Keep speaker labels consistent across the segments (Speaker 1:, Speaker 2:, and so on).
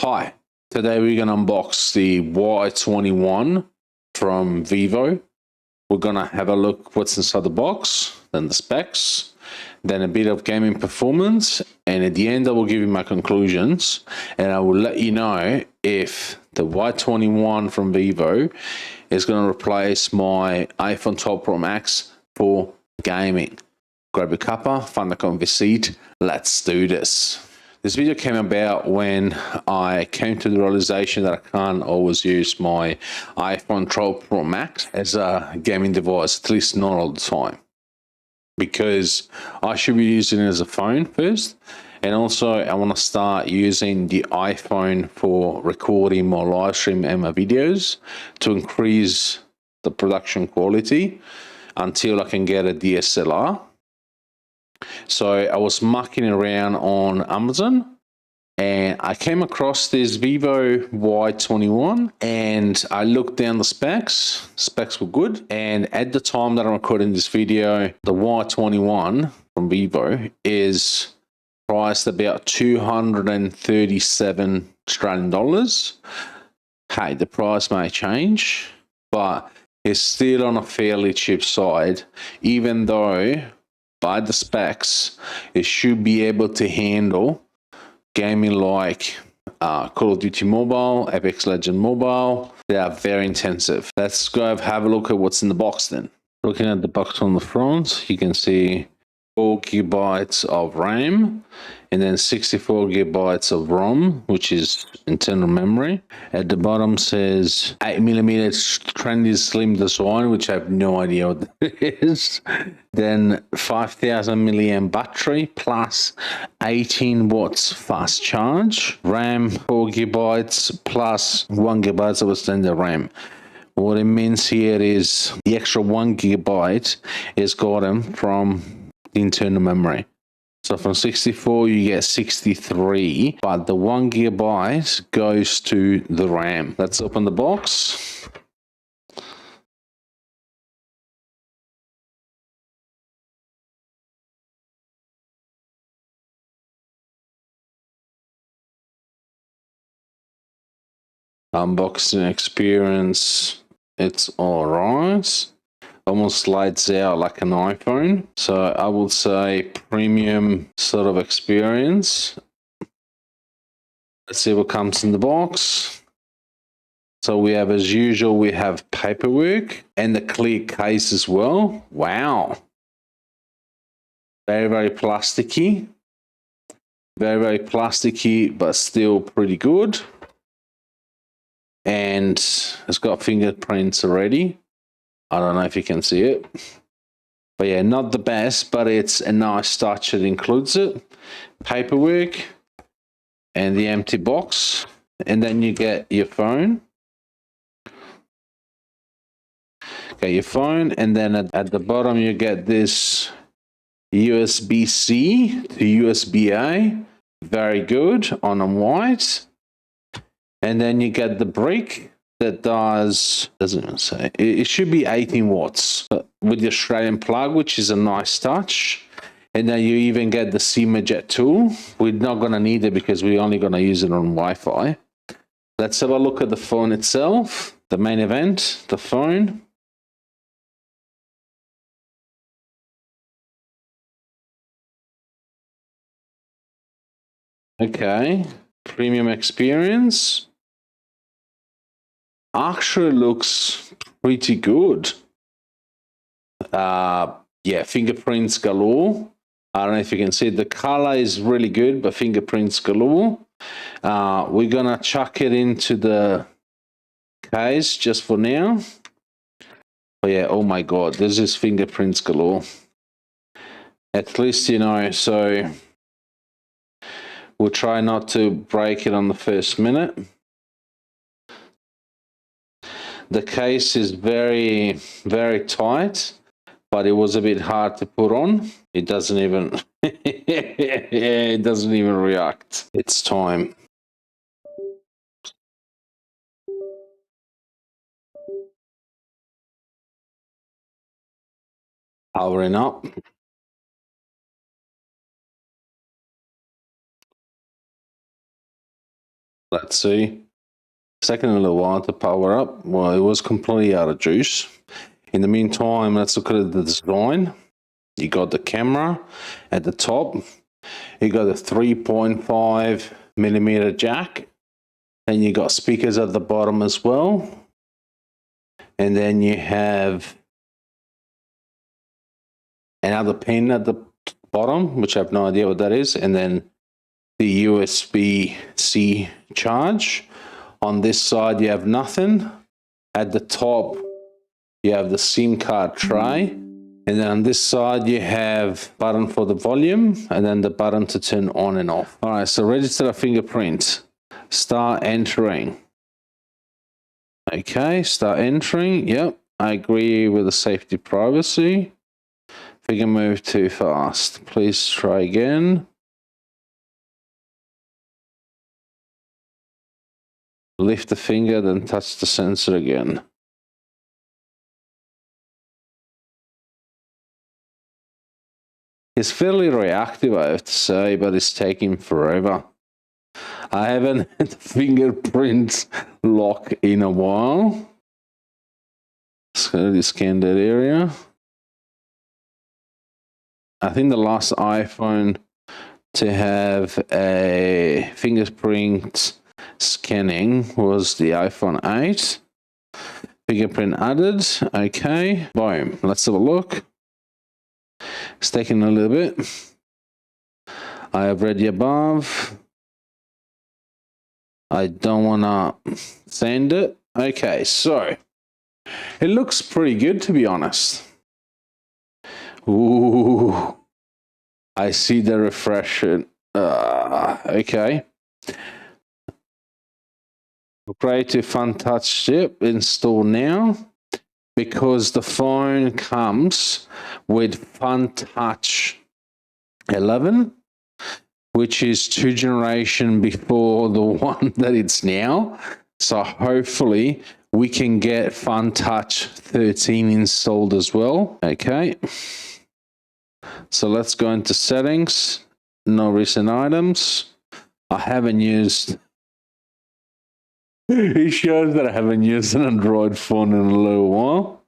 Speaker 1: Hi, today we're going to unbox the Y21 from Vivo. We're going to have a look what's inside the box, then the specs, then a bit of gaming performance, and at the end I will give you my conclusions, and I will let you know if the Y21 from Vivo is going to replace my iPhone 12 Pro Max for gaming. Grab your cuppa, find the comfy seat, let's do this. This video came about when I came to the realization that I can't always use my iPhone 12 Pro Max as a gaming device, at least not all the time, because I should be using it as a phone first. And also I want to start using the iPhone for recording my live stream and my videos to increase the production quality until I can get a DSLR. So I was mucking around on Amazon and I came across this Vivo Y21 and I looked down the specs. Specs were good. And at the time that I'm recording this video, the Y21 from Vivo is priced about 237 Australian dollars. Hey, the price may change, but it's still on a fairly cheap side, even though by the specs, it should be able to handle gaming like Call of Duty Mobile, Apex Legends Mobile. They are very intensive. Let's go have a look at what's in the box then. Looking at the box on the front, you can see 4 gigabytes of RAM and then 64 gigabytes of ROM, which is internal memory. At the bottom says 8mm trendy slim design, which I have no idea what that is. Then 5000 milliamp battery plus 18 watts fast charge. RAM 4 gigabytes plus 1 gigabyte of extended RAM. What it means here is the extra 1 gigabyte is gotten from the internal memory. So from 64 you get 63, but the 1 gigabyte goes to the RAM. Let's open the box. Unboxing experience, it's all right. Almost slides out like an iPhone. So I would say premium sort of experience. Let's see what comes in the box. So we have, as usual, we have paperwork and the clear case as well. Wow. Very, very plasticky. Very, very plasticky, but still pretty good. And it's got fingerprints already. I don't know if you can see it. But yeah, not the best, but it's a nice touch that includes it. Paperwork and the empty box. And then you get your phone. Okay, your phone. And then at the bottom, you get this USB-C to USB-A. Very good on a white. And then you get the brick that doesn't even say, it should be 18 watts with the Australian plug, which is a nice touch. And then you even get the SIM-eject tool. We're not going to need it because we're only going to use it on Wi-Fi. Let's have a look at the phone itself, the main event, the phone. Okay, premium experience. Actually looks pretty good. Yeah, fingerprints galore. I don't know if you can see it. The color is really good, but fingerprints galore. We're gonna chuck it into the case just for now. But yeah, oh my god, this is fingerprints galore. At least you know, so we'll try not to break it on the first minute. The case is very, very tight, but it was a bit hard to put on. It doesn't even, it doesn't even react. It's time. Powering up. Let's see. It's taken a little while to power up. Well, it was completely out of juice. In the meantime, let's look at the design. You got the camera at the top. You got a 3.5mm jack. And you got speakers at the bottom as well. And then you have another pin at the bottom, which I have no idea what that is. And then the USB-C charge. On this side, you have nothing. At the top, you have the SIM card tray. And then on this side, you have button for the volume and then the button to turn on and off. All right, so register a fingerprint. Start entering. Okay, start entering. Yep, I agree with the safety privacy. Finger move too fast. Please try again. Lift the finger, then touch the sensor again. It's fairly reactive, I have to say, but it's taking forever. I haven't had the fingerprint lock in a while. Let's go to scan that area. I think the last iPhone to have a fingerprint scanning was the iPhone 8. Fingerprint added. Okay. Boom. Let's have a look. It's taking a little bit. I have read the above. I don't want to send it. Okay, so it looks pretty good, to be honest. Ooh, I see the refresh. Okay. Creative Fun Touch chip install now, because the phone comes with Fun Touch 11, which is 2 generations before the one that it's now. So hopefully we can get Fun Touch 13 installed as well. Okay. So let's go into settings. No recent items. I haven't used... It shows that I haven't used an Android phone in a little while.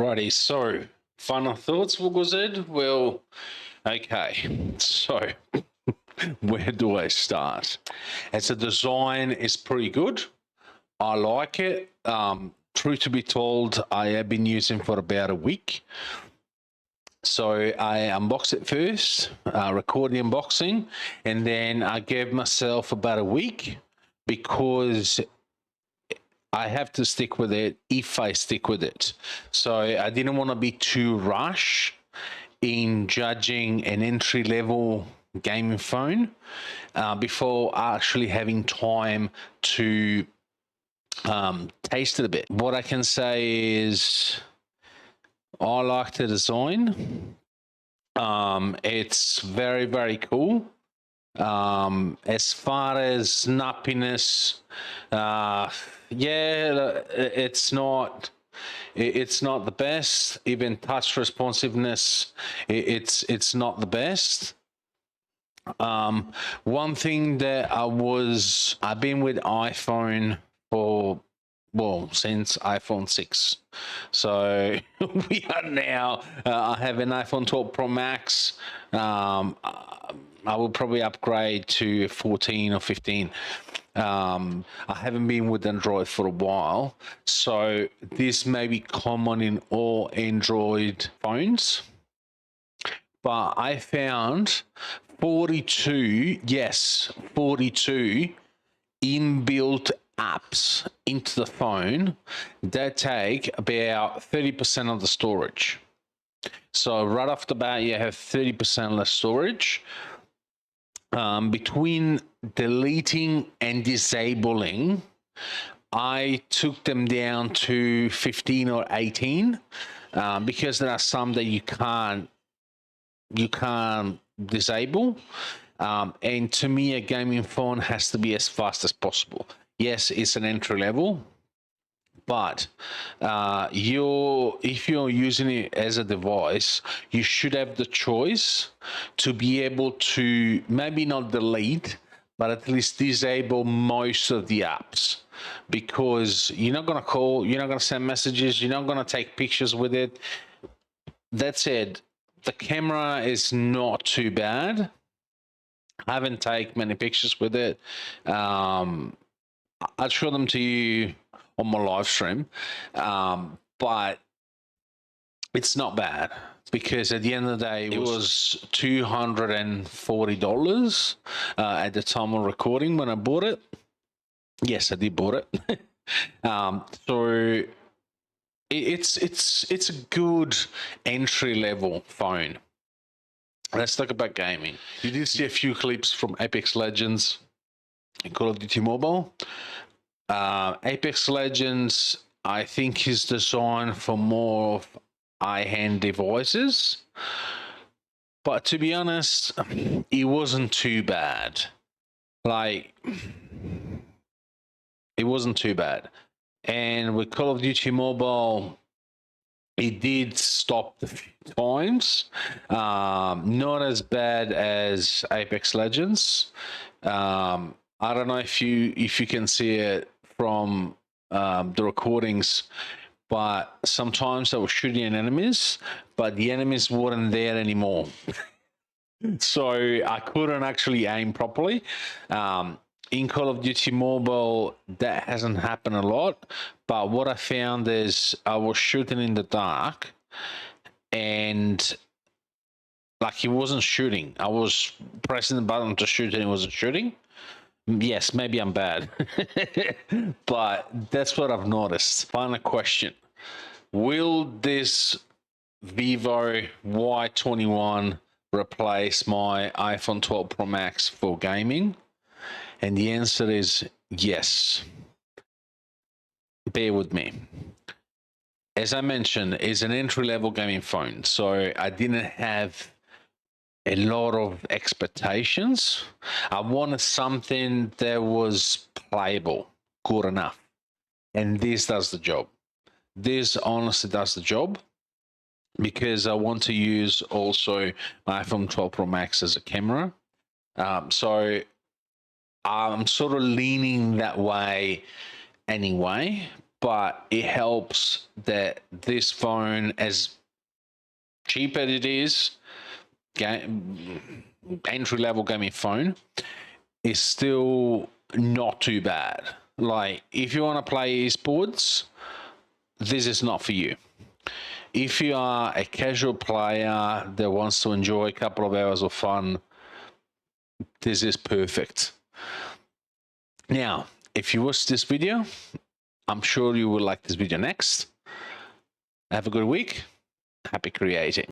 Speaker 1: Alrighty, so final thoughts for Gozed? Well, okay, so where do I start? As a design, it's pretty good. I like it. True to be told, I have been using for about a week. So I unboxed it first, record the unboxing, and then I gave myself about a week because I have to stick with it if I stick with it. So I didn't want to be too rush in judging an entry level gaming phone before actually having time to taste it a bit. What I can say is I like the design. It's very, very cool. As far as snappiness, yeah, it's not the best. Even touch responsiveness, it's not the best. One thing that I've been with iPhone for, well, since iPhone 6. So we are now, I have an iPhone 12 Pro Max. I will probably upgrade to 14 or 15. I haven't been with Android for a while. So this may be common in all Android phones. But I found 42 inbuilt apps into the phone that take about 30% of the storage. So right off the bat, you have 30% less storage. Between deleting and disabling, I took them down to 15 or 18 because there are some that you can't disable. And to me, a gaming phone has to be as fast as possible. Yes, it's an entry level, but if you're using it as a device, you should have the choice to be able to maybe not delete, but at least disable most of the apps, because you're not going to call, you're not going to send messages, you're not going to take pictures with it. That said, the camera is not too bad. I haven't taken many pictures with it. I'll show them to you on my live stream, but it's not bad, because at the end of the day, it was $240 at the time of recording when I bought it. Yes, I did bought it. So it's a good entry level phone. Let's talk about gaming. You did see a few clips from Apex Legends and Call of Duty Mobile. Apex Legends, I think, is designed for more of high-end devices. But to be honest, it wasn't too bad. Like, it wasn't too bad. And with Call of Duty Mobile, it did stop a few times. Not as bad as Apex Legends. I don't know if you can see it from the recordings, but sometimes I was shooting at enemies, but the enemies weren't there anymore. So I couldn't actually aim properly. In Call of Duty Mobile, that hasn't happened a lot, but what I found is I was shooting in the dark and like it wasn't shooting. I was pressing the button to shoot and it wasn't shooting. Yes, maybe I'm bad, but that's what I've noticed. Final question. Will this Vivo Y21 replace my iPhone 12 Pro Max for gaming? And the answer is yes. Bear with me. As I mentioned, it's an entry-level gaming phone, so I didn't have a lot of expectations. I wanted something that was playable, good enough. And this does the job. This honestly does the job, because I want to use also my iPhone 12 Pro Max as a camera. So I'm sort of leaning that way anyway, but it helps that this phone, as cheap as it is, entry-level gaming phone, is still not too bad. Like, if you want to play esports, this is not for you. If you are a casual player that wants to enjoy a couple of hours of fun, this is perfect. Now, if you watch this video, I'm sure you will like this video next. Have a good week. Happy creating.